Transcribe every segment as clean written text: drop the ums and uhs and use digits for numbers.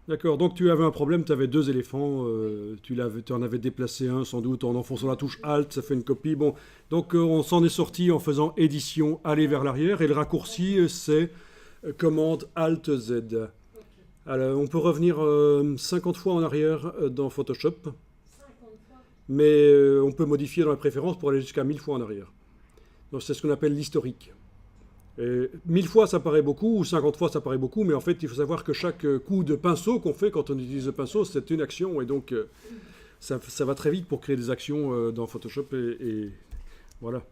D'accord, donc tu avais un problème, tu avais deux éléphants, tu en avais déplacé un sans doute en enfonçant la touche Alt, ça fait une copie. Bon, donc on s'en est sorti en faisant édition, aller vers l'arrière, et le raccourci c'est commande Alt Z. Alors on peut revenir 50 fois en arrière dans Photoshop, mais on peut modifier dans les préférences pour aller jusqu'à 1000 fois en arrière. Donc c'est ce qu'on appelle l'historique. Et 1000 fois ça paraît beaucoup, ou 50 fois ça paraît beaucoup, mais en fait il faut savoir que chaque coup de pinceau qu'on fait quand on utilise le pinceau, c'est une action, et donc ça va très vite pour créer des actions dans Photoshop, et voilà.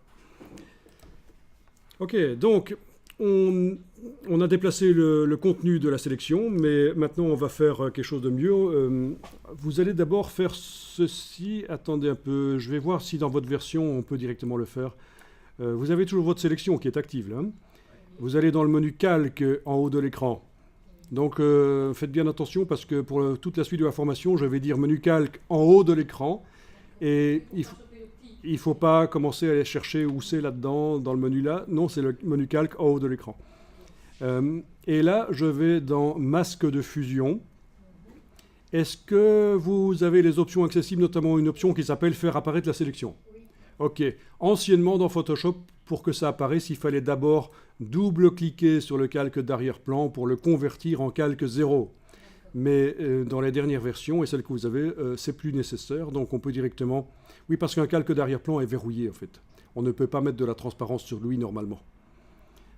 Ok, donc on a déplacé le contenu de la sélection, mais maintenant on va faire quelque chose de mieux. Vous allez d'abord faire ceci, attendez un peu, je vais voir si dans votre version on peut directement le faire. Vous avez toujours votre sélection qui est active là, hein. Vous allez dans le menu calque en haut de l'écran. Donc faites bien attention parce que pour toute la suite de la formation, je vais dire menu calque en haut de l'écran. Et il ne faut pas commencer à aller chercher où c'est là-dedans, dans le menu là. Non, c'est le menu calque en haut de l'écran. Et là, je vais dans masque de fusion. Est-ce que vous avez les options accessibles, notamment une option qui s'appelle faire apparaître la sélection? Ok. Anciennement dans Photoshop, pour que ça apparaisse, il fallait d'abord double-cliquer sur le calque d'arrière-plan pour le convertir en calque 0. Mais dans les dernières versions, et celles que vous avez, c'est plus nécessaire. Donc on peut directement... Oui, parce qu'un calque d'arrière-plan est verrouillé en fait. On ne peut pas mettre de la transparence sur lui normalement.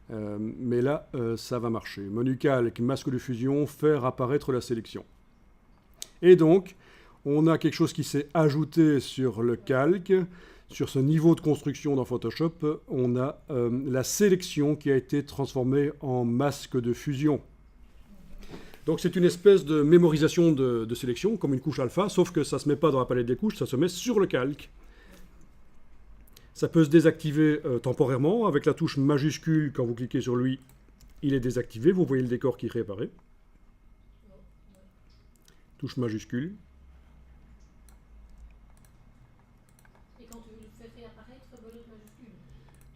Mais là, ça va marcher. Menu calque, masque de fusion, faire apparaître la sélection. Et donc, on a quelque chose qui s'est ajouté sur le calque. Sur ce niveau de construction dans Photoshop, on a la sélection qui a été transformée en masque de fusion. Donc c'est une espèce de mémorisation de sélection, comme une couche alpha, sauf que ça ne se met pas dans la palette des couches, ça se met sur le calque. Ça peut se désactiver temporairement avec la touche majuscule. Quand vous cliquez sur lui, il est désactivé. Vous voyez le décor qui réapparaît. Touche majuscule.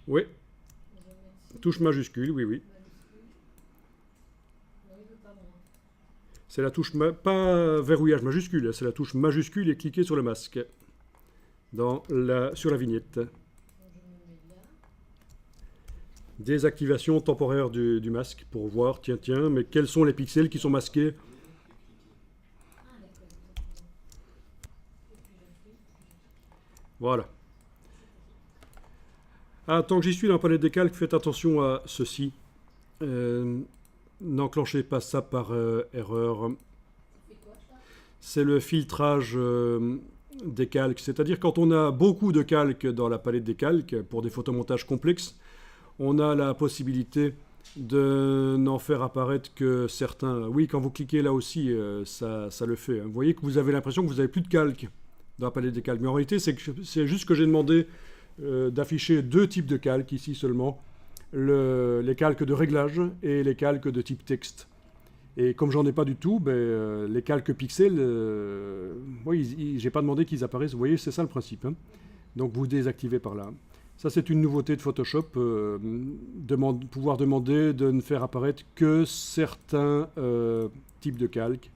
Oui, touche majuscule, oui, oui. C'est la touche, pas verrouillage majuscule, c'est la touche majuscule et cliquer sur le masque sur la vignette. Désactivation temporaire du masque pour voir, tiens, mais quels sont les pixels qui sont masqués? Voilà. Ah, tant que j'y suis dans la palette des calques, faites attention à ceci. N'enclenchez pas ça par erreur. C'est le filtrage des calques. C'est-à-dire quand on a beaucoup de calques dans la palette des calques, pour des photomontages complexes, on a la possibilité de n'en faire apparaître que certains. Oui, quand vous cliquez là aussi, ça le fait. Vous voyez que vous avez l'impression que vous n'avez plus de calques dans la palette des calques. Mais en réalité, c'est juste que j'ai demandé d'afficher deux types de calques ici seulement. Les calques de réglage et les calques de type texte. Et comme j'en ai pas du tout, les calques pixels, oui, j'ai pas demandé qu'ils apparaissent. Vous voyez, c'est ça le principe, hein. Donc vous désactivez par là. Ça, c'est une nouveauté de Photoshop, pouvoir demander de ne faire apparaître que certains types de calques.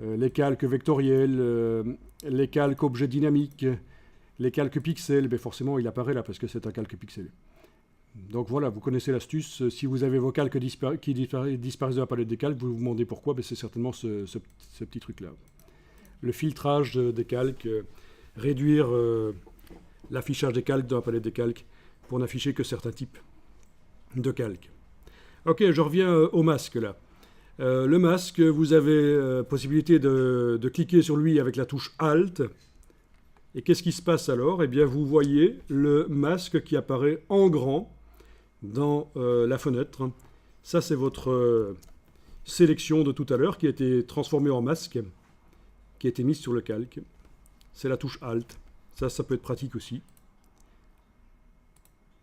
Les calques vectoriels, les calques objets dynamiques, les calques pixels, forcément il apparaît là parce que c'est un calque pixel. Donc voilà, vous connaissez l'astuce. Si vous avez vos calques qui disparaissent de la palette des calques, vous vous demandez pourquoi, c'est certainement ce petit truc-là. Le filtrage des calques, réduire l'affichage des calques dans la palette des calques pour n'afficher que certains types de calques. Ok, je reviens au masque là. Le masque, vous avez possibilité de cliquer sur lui avec la touche Alt. Et qu'est-ce qui se passe alors? Eh bien, vous voyez le masque qui apparaît en grand dans la fenêtre. Ça, c'est votre sélection de tout à l'heure qui a été transformée en masque, qui a été mise sur le calque. C'est la touche Alt. Ça peut être pratique aussi.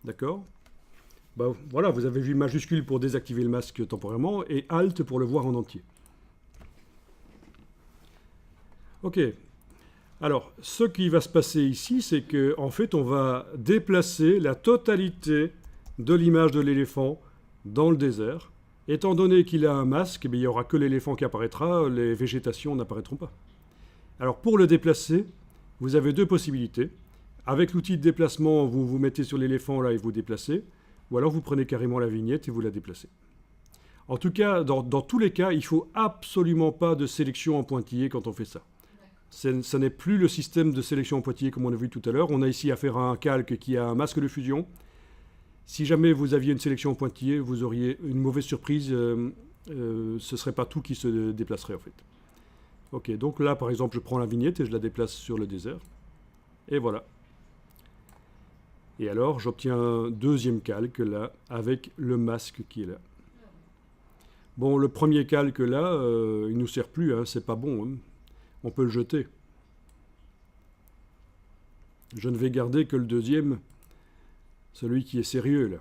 D'accord? Voilà, vous avez vu majuscule pour désactiver le masque temporairement et Alt pour le voir en entier. Ok. Alors, ce qui va se passer ici, c'est qu'en fait, on va déplacer la totalité de l'image de l'éléphant dans le désert. Étant donné qu'il a un masque, il n'y aura que l'éléphant qui apparaîtra, les végétations n'apparaîtront pas. Alors pour le déplacer, vous avez deux possibilités. Avec l'outil de déplacement, vous vous mettez sur l'éléphant là et vous déplacez, ou alors vous prenez carrément la vignette et vous la déplacez. En tout cas, dans tous les cas, il ne faut absolument pas de sélection en pointillé quand on fait ça. Ce n'est plus le système de sélection en pointillé comme on a vu tout à l'heure. On a ici affaire à un calque qui a un masque de fusion. Si jamais vous aviez une sélection en pointillé, vous auriez une mauvaise surprise. Ce ne serait pas tout qui se déplacerait en fait. Ok, donc là par exemple, je prends la vignette et je la déplace sur le désert. Et voilà. Et alors, j'obtiens un deuxième calque là, avec le masque qui est là. Bon, le premier calque là, il ne nous sert plus, hein, c'est pas bon. Hein. On peut le jeter. Je ne vais garder que le deuxième, celui qui est sérieux là.